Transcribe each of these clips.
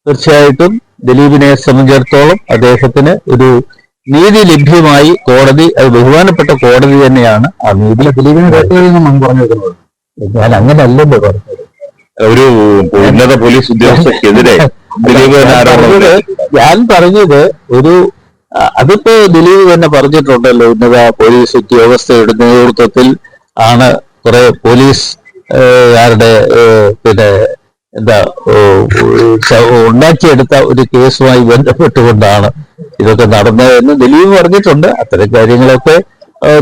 തീർച്ചയായിട്ടും ദിലീപിനെ സംബന്ധിച്ചിടത്തോളം അദ്ദേഹത്തിന് ഒരു നീതി ലഭ്യമായി കോടതി, അത് ബഹുമാനപ്പെട്ട കോടതി തന്നെയാണ് ആ നീതി. ദിലീപിനെ കേട്ടുകഴിഞ്ഞാൽ പറഞ്ഞു വെക്കുന്നത് ഞാൻ അങ്ങനല്ലല്ലോ പറഞ്ഞത്. ഒരു ഉന്നത പോലീസ് ഉദ്യോഗസ്ഥർക്കെതിരെ ഞാൻ പറഞ്ഞത് അതിപ്പോ ദിലീപ് തന്നെ പറഞ്ഞിട്ടുണ്ടല്ലോ, ഉന്നത പോലീസ് ഉദ്യോഗസ്ഥയുടെ നേതൃത്വത്തിൽ ആണ് കുറെ പോലീസ് ഉണ്ടാക്കിയെടുത്ത ഒരു കേസുമായി ബന്ധപ്പെട്ടുകൊണ്ടാണ് ഇതൊക്കെ നടന്നതെന്ന് ദിലീപ് പറഞ്ഞിട്ടുണ്ട്. അത്തരം കാര്യങ്ങളൊക്കെ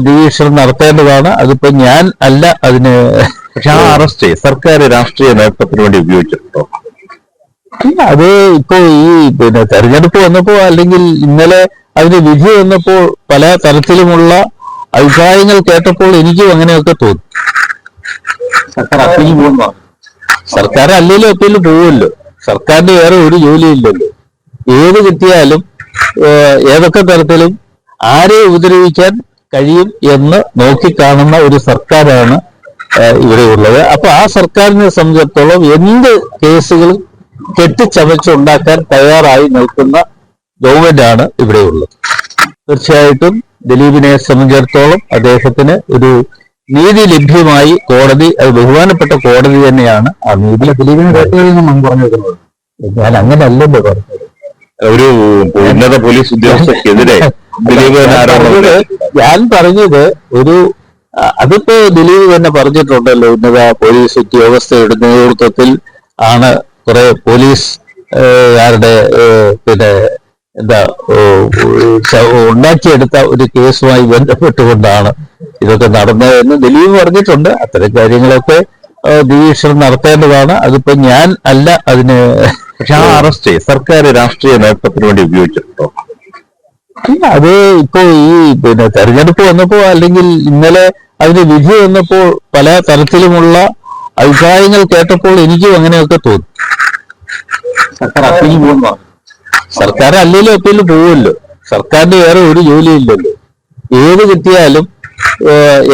നിരീക്ഷണം നടത്തേണ്ടതാണ്. അതിപ്പോ ഞാൻ അല്ല അതിന്. പക്ഷെ ആ അറസ്റ്റ് സർക്കാർ രാഷ്ട്രീയ നേതൃത്വത്തിന് വേണ്ടി ഉപയോഗിച്ചിട്ടുണ്ടോ? അത് ഇപ്പോ തെരഞ്ഞെടുപ്പ് വന്നപ്പോ, അല്ലെങ്കിൽ ഇന്നലെ അതിന് വിധി വന്നപ്പോൾ പല തരത്തിലുമുള്ള അഭിപ്രായങ്ങൾ കേട്ടപ്പോൾ എനിക്കും അങ്ങനെയൊക്കെ തോന്നി. സർക്കാർ അല്ലെങ്കിലും അപ്പീൽ പോവുമല്ലോ. സർക്കാരിന് വേറെ ഒരു ജോലിയില്ലല്ലോ. ഏത് കിട്ടിയാലും ഏതൊക്കെ തരത്തിലും ആരെ ഉപദ്രവിക്കാൻ കഴിയും എന്ന് നോക്കിക്കാണുന്ന ഒരു സർക്കാരാണ് ഇവിടെ ഉള്ളത്. അപ്പൊ ആ സർക്കാരിനെ സംബന്ധിച്ചിടത്തോളം എന്ത് കേസുകളും കെട്ടിച്ചമച്ചുണ്ടാക്കാൻ തയ്യാറായി നിൽക്കുന്ന ഗവൺമെന്റാണ് ഇവിടെ ഉള്ളത്. തീർച്ചയായിട്ടും ദിലീപിനെ സംബന്ധിച്ചിടത്തോളം അദ്ദേഹത്തിന് ഒരു നീതി ലഭ്യമായി കോടതി, അത് ബഹുമാനപ്പെട്ട കോടതി തന്നെയാണ് ആ നീതി. ദിലീപിനെ കേട്ടുകഴിഞ്ഞാൽ പറഞ്ഞു വെക്കുന്നത് ഞാൻ അങ്ങനല്ലല്ലോ പറഞ്ഞത്. ഒരു ഉന്നത പോലീസ് ഉദ്യോഗസ്ഥർക്കെതിരെ ഞാൻ പറഞ്ഞത് അതിപ്പോ ദിലീപ് തന്നെ പറഞ്ഞിട്ടുണ്ടല്ലോ, ഉന്നത പോലീസ് ഉദ്യോഗസ്ഥയുടെ നേതൃത്വത്തിൽ ആണ് കുറെ പോലീസ് ഉണ്ടാക്കിയെടുത്ത ഒരു കേസുമായി ബന്ധപ്പെട്ടുകൊണ്ടാണ് ഇതൊക്കെ നടന്നതെന്ന് ദിലീപ് പറഞ്ഞിട്ടുണ്ട്. അത്തരം കാര്യങ്ങളൊക്കെ നിരീക്ഷണം നടത്തേണ്ടതാണ്. അതിപ്പോ ഞാൻ അല്ല അതിന്. പക്ഷെ ആ അറസ്റ്റ് സർക്കാർ രാഷ്ട്രീയ നേതൃത്വത്തിന് വേണ്ടി ഉപയോഗിച്ചിട്ടുണ്ടോ? അത് ഇപ്പോ തെരഞ്ഞെടുപ്പ് വന്നപ്പോ, അല്ലെങ്കിൽ ഇന്നലെ അതിന് വിധി വന്നപ്പോൾ പല തരത്തിലുമുള്ള അഭിപ്രായങ്ങൾ കേട്ടപ്പോൾ എനിക്കും അങ്ങനെയൊക്കെ തോന്നി. സർക്കാർ അല്ലെങ്കിലും അപ്പീൽ പോവുമല്ലോ. സർക്കാരിന് വേറെ ഒരു ജോലിയില്ലല്ലോ. ഏത് കിട്ടിയാലും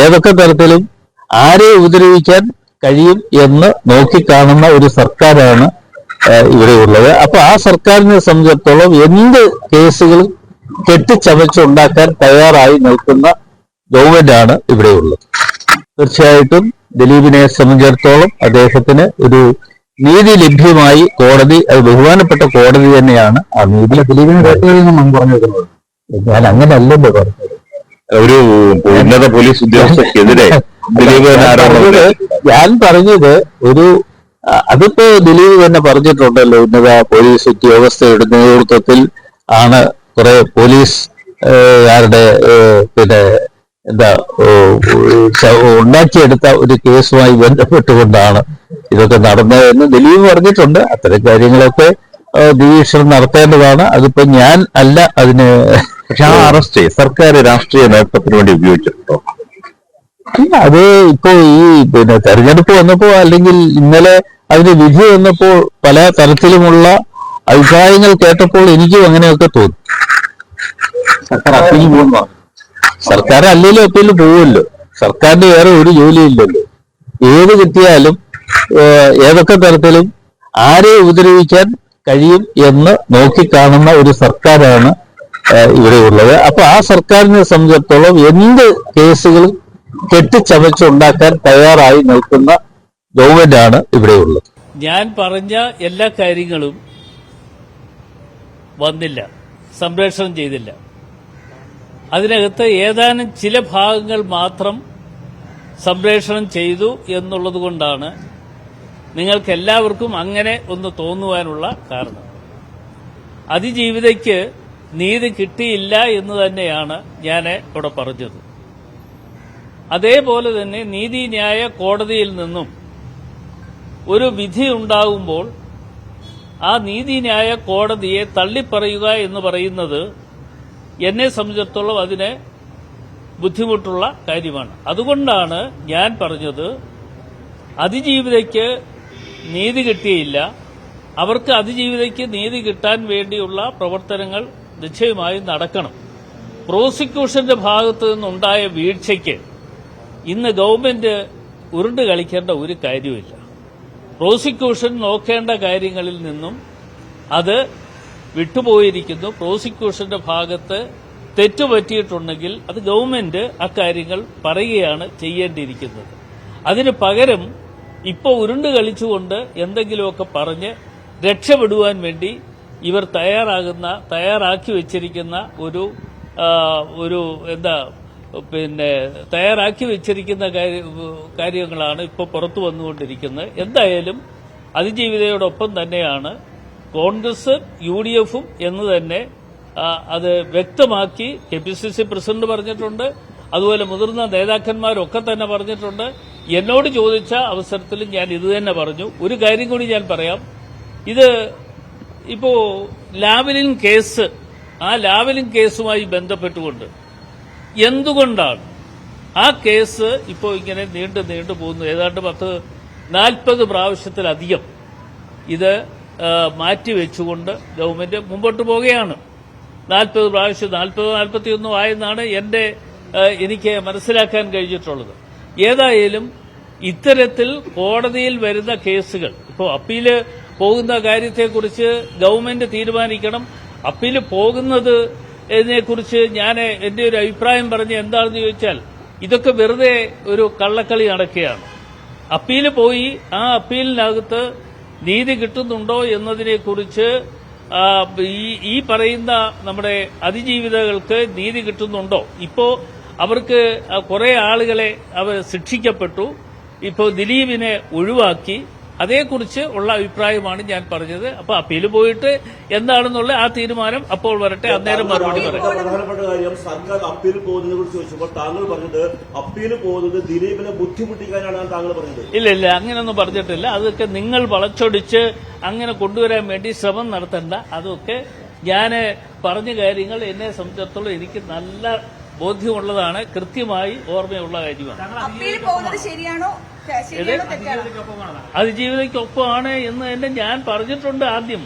ഏതൊക്കെ തരത്തിലും ആരെ ഉപദ്രവിക്കാൻ കഴിയും എന്ന് നോക്കിക്കാണുന്ന ഒരു സർക്കാരാണ് ഇവിടെ ഉള്ളത്. അപ്പൊ ആ സർക്കാരിനെ സംബന്ധിച്ചിടത്തോളം എന്ത് കേസുകളും കെട്ടിച്ചമച്ചുണ്ടാക്കാൻ തയ്യാറായി നിൽക്കുന്ന ഗവൺമെന്റാണ് ഇവിടെ ഉള്ളത്. തീർച്ചയായിട്ടും ദിലീപിനെ സംബന്ധിച്ചിടത്തോളം അദ്ദേഹത്തിന് ഒരു നീതി ലഭ്യമായി കോടതി, അത് ബഹുമാനപ്പെട്ട കോടതി തന്നെയാണ് ആ നീതി. ദിലീപിനെ കേട്ടുകഴിഞ്ഞാൽ പറഞ്ഞു വെക്കുന്നത് ഞാൻ അങ്ങനല്ലല്ലോ പറഞ്ഞത്. ഒരു ഉന്നത പോലീസ് ഉദ്യോഗസ്ഥർക്കെതിരെ ഞാൻ പറഞ്ഞത് അതിപ്പോ ദിലീപ് തന്നെ പറഞ്ഞിട്ടുണ്ടല്ലോ, ഉന്നത പോലീസ് ഉദ്യോഗസ്ഥയുടെ നേതൃത്വത്തിൽ ആണ് കുറെ പോലീസ് ഉണ്ടാക്കിയെടുത്ത ഒരു കേസുമായി ബന്ധപ്പെട്ടുകൊണ്ടാണ് ഇതൊക്കെ നടന്നതെന്ന് ദിലീപ് പറഞ്ഞിട്ടുണ്ട്. അത്തരം കാര്യങ്ങളൊക്കെ നിരീക്ഷണം നടത്തേണ്ടതാണ്. അതിപ്പോ ഞാൻ അല്ല അതിന്. പക്ഷെ ആ അറസ്റ്റ് സർക്കാർ രാഷ്ട്രീയ നേതൃത്വത്തിന് വേണ്ടി ഉപയോഗിച്ചിട്ടുണ്ടോ? അത് ഇപ്പോ തെരഞ്ഞെടുപ്പ് വന്നപ്പോ, അല്ലെങ്കിൽ ഇന്നലെ അതിന് വിധി വന്നപ്പോൾ പല തരത്തിലുമുള്ള അഭിപ്രായങ്ങൾ കേട്ടപ്പോൾ എനിക്കും അങ്ങനെയൊക്കെ തോന്നി. സർക്കാർ അല്ലെങ്കിലും അപ്പീൽ പോവുമല്ലോ. സർക്കാരിന് വേറെ ഒരു ജോലിയില്ലല്ലോ. ഏത് കിട്ടിയാലും ഏതൊക്കെ തരത്തിലും ആരെ ഉപദ്രവിക്കാൻ കഴിയും എന്ന് നോക്കിക്കാണുന്ന ഒരു സർക്കാരാണ് ഇവിടെ ഉള്ളത്. അപ്പൊ ആ സർക്കാരിനെ സംബന്ധിച്ചിടത്തോളം എന്ത് കേസുകളും കെട്ടിച്ചമച്ചുണ്ടാക്കാൻ തയ്യാറായി നിൽക്കുന്ന ഗവൺമെന്റാണ് ഇവിടെ ഉള്ളത്. ഞാൻ പറഞ്ഞ എല്ലാ കാര്യങ്ങളും വന്നില്ല, സംപ്രേഷണം ചെയ്തില്ല. അതിനകത്ത് ഏതാനും ചില ഭാഗങ്ങൾ മാത്രം സംപ്രേഷണം ചെയ്തു എന്നുള്ളതുകൊണ്ടാണ് നിങ്ങൾക്കെല്ലാവർക്കും അങ്ങനെ ഒന്ന് തോന്നുവാനുള്ള കാരണം. അതിജീവിതയ്ക്ക് നീതി കിട്ടിയില്ല എന്ന് തന്നെയാണ് ഞാൻ ഇവിടെ പറഞ്ഞത്. അതേപോലെ തന്നെ നീതിന്യായ കോടതിയിൽ നിന്നും ഒരു വിധി ഉണ്ടാകുമ്പോൾ ആ നീതിന്യായ കോടതിയെ തള്ളിപ്പറയുക എന്ന് പറയുന്നത് എന്നെ സംബന്ധിച്ചിടത്തോളം അതിന് ബുദ്ധിമുട്ടുള്ള കാര്യമാണ്. അതുകൊണ്ടാണ് ഞാൻ പറഞ്ഞത് അതിജീവിതയ്ക്ക് നീതി കിട്ടിയില്ല, അവർക്ക് അതിജീവിതയ്ക്ക് നീതി കിട്ടാൻ വേണ്ടിയുള്ള പ്രവർത്തനങ്ങൾ നിശ്ചയമായും നടക്കണം. പ്രോസിക്യൂഷന്റെ ഭാഗത്തു നിന്നുണ്ടായ വീഴ്ചയ്ക്ക് ഇന്ന് ഗവൺമെന്റ് ഉരുണ്ട് കളിക്കേണ്ട ഒരു കാര്യമില്ല. പ്രോസിക്യൂഷൻ നോക്കേണ്ട കാര്യങ്ങളിൽ നിന്നും അത് വിട്ടുപോയിരിക്കുന്നു. പ്രോസിക്യൂഷന്റെ ഭാഗത്ത് തെറ്റുപറ്റിയിട്ടുണ്ടെങ്കിൽ അത് ഗവൺമെന്റ് അക്കാര്യങ്ങൾ പറയുകയാണ് ചെയ്യേണ്ടിയിരിക്കുന്നത്. അതിന് പകരം ഇപ്പോൾ ഉരുണ്ട് കളിച്ചുകൊണ്ട് എന്തെങ്കിലുമൊക്കെ പറഞ്ഞ് രക്ഷപ്പെടുവാൻ വേണ്ടി ഇവർ തയ്യാറാക്കി വെച്ചിരിക്കുന്ന തയ്യാറാക്കി വെച്ചിരിക്കുന്ന കാര്യങ്ങളാണ് ഇപ്പോൾ പുറത്തു വന്നുകൊണ്ടിരിക്കുന്നത്. എന്തായാലും അതിജീവിതയോടൊപ്പം തന്നെയാണ് കോൺഗ്രസ് UDFും എന്ന് തന്നെ അത് വ്യക്തമാക്കി KPCC പ്രസിഡന്റ് പറഞ്ഞിട്ടുണ്ട്. അതുപോലെ മുതിർന്ന നേതാക്കന്മാരൊക്കെ തന്നെ പറഞ്ഞിട്ടുണ്ട്. എന്നോട് ചോദിച്ച അവസരത്തിലും ഞാൻ ഇത് തന്നെ പറഞ്ഞു. ഒരു കാര്യം കൂടി ഞാൻ പറയാം. ഇത് ഇപ്പോ ലാവ്ലിൻ കേസ്, ആ ലാവ്ലിൻ കേസുമായി ബന്ധപ്പെട്ടുകൊണ്ട് എന്തുകൊണ്ടാണ് ആ കേസ് ഇപ്പോൾ ഇങ്ങനെ നീണ്ടു പോകുന്നു? ഏതാണ്ട് 40 പ്രാവശ്യത്തിലധികം ഇത് മാറ്റിവെച്ചുകൊണ്ട് ഗവൺമെന്റ് മുമ്പോട്ട് പോവുകയാണ്. 40 പ്രാവശ്യം 41 ആയെന്നാണ് എനിക്ക് മനസ്സിലാക്കാൻ കഴിഞ്ഞിട്ടുള്ളത്. ഏതായാലും ഇത്തരത്തിൽ കോടതിയിൽ വരുന്ന കേസുകൾ ഇപ്പോൾ അപ്പീല് പോകുന്ന കാര്യത്തെക്കുറിച്ച് ഗവൺമെന്റ് തീരുമാനിക്കണം. അപ്പീല് പോകുന്നതിനെക്കുറിച്ച് ഞാൻ എന്റെ ഒരു അഭിപ്രായം പറഞ്ഞ് എന്താണെന്ന് ചോദിച്ചാൽ ഇതൊക്കെ വെറുതെ ഒരു കള്ളക്കളി നടക്കുകയാണ്. അപ്പീല് പോയി ആ അപ്പീലിനകത്ത് നീതി കിട്ടുന്നുണ്ടോ എന്നതിനെക്കുറിച്ച് ഈ പറയുന്ന നമ്മുടെ അതിജീവിതകൾക്ക് നീതി കിട്ടുന്നുണ്ടോ? ഇപ്പോ അവർക്ക് കുറെ ആളുകളെ അവർ ശിക്ഷിക്കപ്പെട്ടു. ഇപ്പോൾ ദിലീപിനെ ഒഴിവാക്കി. അതേക്കുറിച്ച് ഉള്ള അഭിപ്രായമാണ് ഞാൻ പറഞ്ഞത്. അപ്പൊ അപ്പീൽ പോയിട്ട് എന്താണെന്നുള്ള ആ തീരുമാനം അപ്പോൾ വരട്ടെ, അന്നേരം മറുപടി പറയാം. പ്രധാനപ്പെട്ട കാര്യം, സർക്കാർ അപ്പീൽ പോകുന്നതിനെ കുറിച്ച് ചോദിച്ചപ്പോൾ താങ്കൾ പറഞ്ഞത് അപ്പീൽ പോകുന്നത് ദിലീപിനെ ബുദ്ധിമുട്ടിക്കാനാണ് താങ്കൾ പറഞ്ഞത്. ഇല്ല, അങ്ങനെയൊന്നും പറഞ്ഞിട്ടില്ല. അതൊക്കെ നിങ്ങൾ വളച്ചൊടിച്ച് അങ്ങനെ കൊണ്ടുവരാൻ വേണ്ടി ശ്രമം നടത്തണ്ട. അതൊക്കെ ഞാൻ പറഞ്ഞ കാര്യങ്ങൾ എന്നെ സംബന്ധിച്ചിടത്തോളം എനിക്ക് നല്ല ബോധ്യമുള്ളതാണ്, കൃത്യമായി ഓർമ്മയുള്ള കാര്യമാണ്. അപ്പീൽ പോകുന്നത് ശരിയാണോ തെറ്റാണോ? അതിജീവിതയ്ക്കൊപ്പമാണ് എന്ന് തന്നെ ഞാൻ പറഞ്ഞിട്ടുണ്ട്. ആദ്യം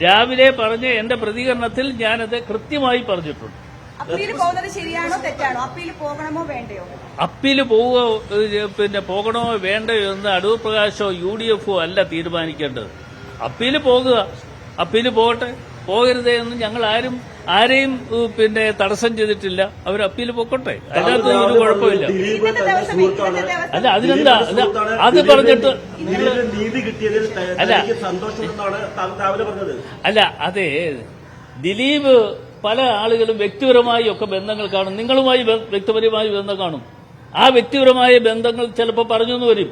രാവിലെ പറഞ്ഞ എന്റെ പ്രതികരണത്തിൽ ഞാനത് കൃത്യമായി പറഞ്ഞിട്ടുണ്ട്. അപ്പീൽ പോകുന്നത് ശരിയാണോ തെറ്റാണോ? അപ്പീൽ പോകണമോ വേണ്ടയോ? അപ്പീൽ പോകണമോ വേണ്ടയോ എന്ന് അടൂർ പ്രകാശോ UDFോ അല്ല തീരുമാനിക്കേണ്ടത്. അപ്പീൽ പോകുക, അപ്പീൽ പോകട്ടെ. പോകരുതേ എന്ന് ഞങ്ങൾ ആരെയും തടസ്സം ചെയ്തിട്ടില്ല. അവർ അപ്പീൽ പോക്കോട്ടെ, അതിനകത്ത് ഒരു കുഴപ്പമില്ല. അല്ല, അതിനെന്താ അത് പറഞ്ഞിട്ട് അല്ല, അതെ, ദിലീപ് പല ആളുകളും വ്യക്തിപരമായി ഒക്കെ ബന്ധങ്ങൾ കാണും. നിങ്ങളുമായി വ്യക്തിപരമായി ബന്ധം കാണും. ആ വ്യക്തിപരമായ ബന്ധങ്ങൾ ചിലപ്പോൾ പറഞ്ഞു എന്ന് വരും.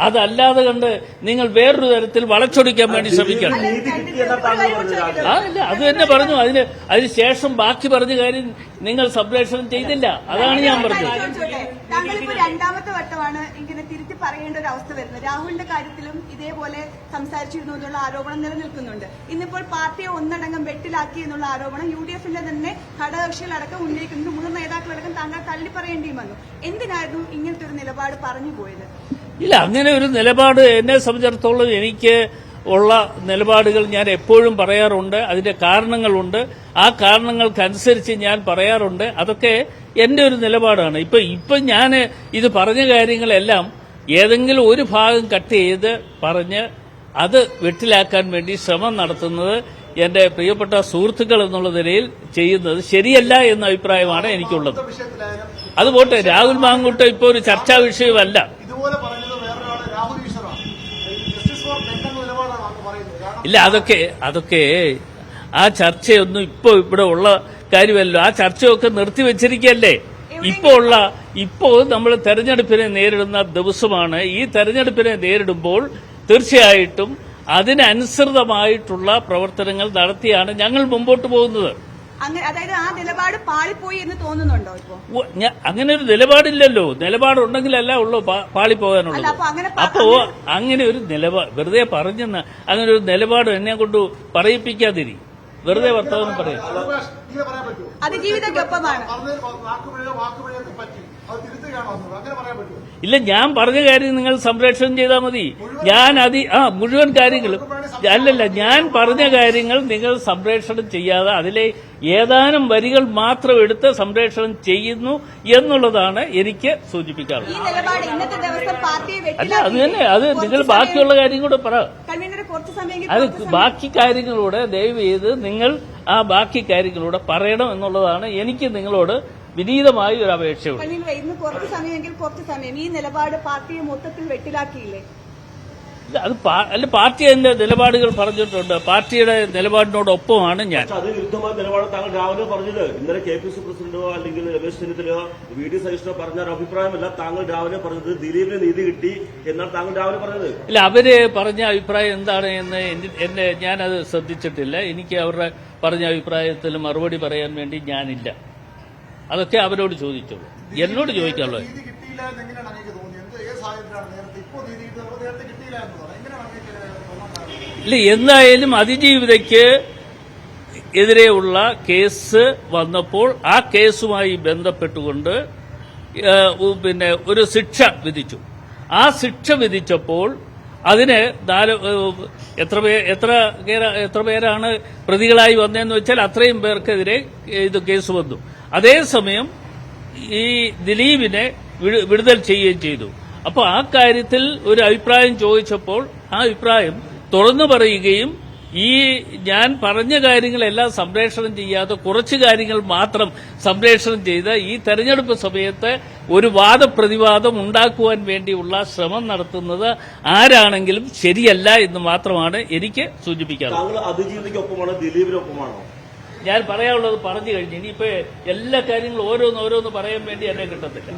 അതല്ലാതെ കണ്ട് നിങ്ങൾ വേറൊരു തരത്തിൽ വളച്ചൊടിക്കാൻ വേണ്ടി ശ്രമിക്കണം. ഇല്ല, അത് തന്നെ പറഞ്ഞു. അതിനുശേഷം ബാക്കി പറഞ്ഞ കാര്യം നിങ്ങൾ സംപ്രേഷണം ചെയ്തില്ല. അതാണ് ഞാൻ പറഞ്ഞത്. താങ്കളിപ്പോ രണ്ടാമത്തെ വട്ടമാണ് ഇങ്ങനെ തിരുത്തി പറയേണ്ട ഒരു അവസ്ഥ വരുന്നത്. രാഹുലിന്റെ കാര്യത്തിലും ഇതേപോലെ സംസാരിച്ചിരുന്നു എന്നുള്ള ആരോപണം നിലനിൽക്കുന്നുണ്ട്. ഇന്നിപ്പോൾ പാർട്ടിയെ ഒന്നടങ്കം വെട്ടിലാക്കി എന്നുള്ള ആരോപണം UDFന്റെ തന്നെ ഘടകകക്ഷികളടക്കം ഉന്നയിക്കുന്നുണ്ട്. മുതിർന്ന നേതാക്കളടക്കം താങ്കൾ തള്ളി പറയേണ്ടിയും വന്നു. എന്തിനായിരുന്നു ഇങ്ങനത്തെ ഒരു നിലപാട് പറഞ്ഞു പോയത്? ഇല്ല, അങ്ങനെ ഒരു നിലപാട് എന്നെ സംബന്ധിച്ചിടത്തോളം എനിക്ക് ഉള്ള നിലപാടുകൾ ഞാൻ എപ്പോഴും പറയാറുണ്ട്. അതിന്റെ കാരണങ്ങളുണ്ട്. ആ കാരണങ്ങൾക്കനുസരിച്ച് ഞാൻ പറയാറുണ്ട്. അതൊക്കെ എന്റെ ഒരു നിലപാടാണ്. ഇപ്പൊ ഞാൻ ഇത് പറഞ്ഞ കാര്യങ്ങളെല്ലാം ഏതെങ്കിലും ഒരു ഭാഗം കട്ട് ചെയ്ത് പറഞ്ഞ് അത് വെട്ടിലാക്കാൻ വേണ്ടി ശ്രമം നടത്തുന്നത് എന്റെ പ്രിയപ്പെട്ട സുഹൃത്തുക്കൾ എന്നുള്ള നിലയിൽ ചെയ്യുന്നത് ശരിയല്ല എന്ന അഭിപ്രായമാണ് എനിക്കുള്ളത്. അതുപോട്ടെ, രാഹുൽ മാങ്കൂട്ടം ഇപ്പോൾ ഒരു ചർച്ചാ വിഷയമല്ല. ഇല്ല, അതൊക്കെ ആ ചർച്ചയൊന്നും ഇപ്പോ ഇവിടെ ഉള്ള കാര്യമല്ലോ. ആ ചർച്ചയൊക്കെ നിർത്തിവെച്ചിരിക്കല്ലേ. ഇപ്പോ നമ്മൾ തെരഞ്ഞെടുപ്പിനെ നേരിടുന്ന ദിവസമാണ്. ഈ തെരഞ്ഞെടുപ്പിനെ നേരിടുമ്പോൾ തീർച്ചയായിട്ടും അതിനനുസൃതമായിട്ടുള്ള പ്രവർത്തനങ്ങൾ നടത്തിയാണ് ഞങ്ങൾ മുമ്പോട്ട് പോകുന്നത്. അതായത് ആ നിലപാട് പാളിപ്പോയി എന്ന് തോന്നുന്നുണ്ടോ ഇപ്പോ? അങ്ങനെ ഒരു നിലപാടില്ലല്ലോ. നിലപാടുണ്ടെങ്കിലല്ല ഉള്ളൂ പാളിപ്പോകാനുള്ളത്. അപ്പോ അങ്ങനെ ഒരു നിലപാട് വെറുതെ പറഞ്ഞെന്ന് അങ്ങനെ ഒരു നിലപാട് എന്നെ കൊണ്ട് പറയിപ്പിക്കാതിരി. വെറുതെ വർത്തമാനം പറയാം. അതിജീവിതക്കൊപ്പമാണ്. ഇല്ല, ഞാൻ പറഞ്ഞ കാര്യം നിങ്ങൾ സംപ്രേഷണം ചെയ്താൽ മതി. ഞാൻ മുഴുവൻ കാര്യങ്ങളും അല്ലല്ല, ഞാൻ പറഞ്ഞ കാര്യങ്ങൾ നിങ്ങൾ സംപ്രേഷണം ചെയ്യാതെ അതിലെ ഏതാനും വരികൾ മാത്രം എടുത്ത് സംപ്രേഷണം ചെയ്യുന്നു എന്നുള്ളതാണ് എനിക്ക് സൂചിപ്പിക്കാറുള്ളത്. ഈ നിലപാട് ഇന്നത്തെ ദിവസം പാർട്ടിയെ അല്ല, അത് തന്നെ, അത് നിങ്ങൾ ബാക്കിയുള്ള കാര്യം കൂടെ പറ. അത് ബാക്കി കാര്യങ്ങളൂടെ ദയവ് ചെയ്ത് നിങ്ങൾ ആ ബാക്കി കാര്യങ്ങളൂടെ പറയണം എന്നുള്ളതാണ് എനിക്ക് നിങ്ങളോട് വിനീതമായ ഒരു അപേക്ഷയുണ്ട്. ഇന്ന് കുറച്ച് സമയമെങ്കിൽ കുറച്ച് സമയം ഈ നിലപാട് പാർട്ടിയെ മൊത്തത്തിൽ വെട്ടിലാക്കിയില്ലേ? അത് പാർട്ടി അതിന്റെ നിലപാടുകൾ പറഞ്ഞിട്ടുണ്ട്. പാർട്ടിയുടെ നിലപാടിനോടൊപ്പമാണ് ഞാൻ. അത് വിരുദ്ധമായ നിലപാട് താങ്കൾ രാവിലെ പറഞ്ഞത് ഇന്നലെ KPC പ്രസിഡന്റോ അല്ലെങ്കിൽ രമേശ് ചെന്നിത്തലയോ VD സതീശനോ പറഞ്ഞ ഒരു അഭിപ്രായമല്ല താങ്കൾ രാവിലെ പറഞ്ഞത്. ദിലീപിന് നീതി കിട്ടി എന്നാണ് താങ്കൾ രാവിലെ പറഞ്ഞത്. ഇല്ല, അവര് പറഞ്ഞ അഭിപ്രായം എന്താണ് എന്ന് ഞാനത് ശ്രദ്ധിച്ചിട്ടില്ല. എനിക്ക് അവരുടെ പറഞ്ഞ അഭിപ്രായത്തിൽ മറുപടി പറയാൻ വേണ്ടി ഞാനില്ല. അതൊക്കെ അവരോട് ചോദിച്ചോളൂ, എന്നോട് ചോദിക്കാനുള്ളത്. ഇല്ല, എന്തായാലും അതിജീവിതയ്ക്ക് എതിരെയുള്ള കേസ് വന്നപ്പോൾ ആ കേസുമായി ബന്ധപ്പെട്ടുകൊണ്ട് ഒരു ശിക്ഷ വിധിച്ചു. ആ ശിക്ഷ വിധിച്ചപ്പോൾ അതിന് എത്ര പേരാണ് പ്രതികളായി വന്നതെന്ന് വെച്ചാൽ അത്രയും പേർക്കെതിരെ ഇത് കേസ് വന്നു. അതേസമയം ഈ ദിലീപിനെ വിടുതൽ ചെയ്യുകയും ചെയ്തു. അപ്പോൾ ആ കാര്യത്തിൽ ഒരു അഭിപ്രായം ചോദിച്ചപ്പോൾ ആ അഭിപ്രായം തുറന്നു പറയുകയും ഈ ഞാൻ പറഞ്ഞ കാര്യങ്ങളെല്ലാം സംപ്രേഷണം ചെയ്യാതെ കുറച്ച് കാര്യങ്ങൾ മാത്രം സംപ്രേഷണം ചെയ്ത് ഈ തെരഞ്ഞെടുപ്പ് സമയത്ത് ഒരു വാദപ്രതിവാദം ഉണ്ടാക്കുവാൻ വേണ്ടിയുള്ള ശ്രമം നടത്തുന്നത് ആരാണെങ്കിലും ശരിയല്ല എന്ന് മാത്രമാണ് എനിക്ക് സൂചിപ്പിക്കാറുള്ളത്. താങ്കൾ അതിജീവിതയ്ക്കൊപ്പമാണോ ദിലീപിനൊപ്പമാണോ? ഞാൻ പറയാനുള്ളത് പറഞ്ഞു കഴിഞ്ഞു. ഇനിയിപ്പോ എല്ലാ കാര്യങ്ങളും ഓരോന്ന് പറയാൻ വേണ്ടി എന്നെ കിട്ടത്തില്ല.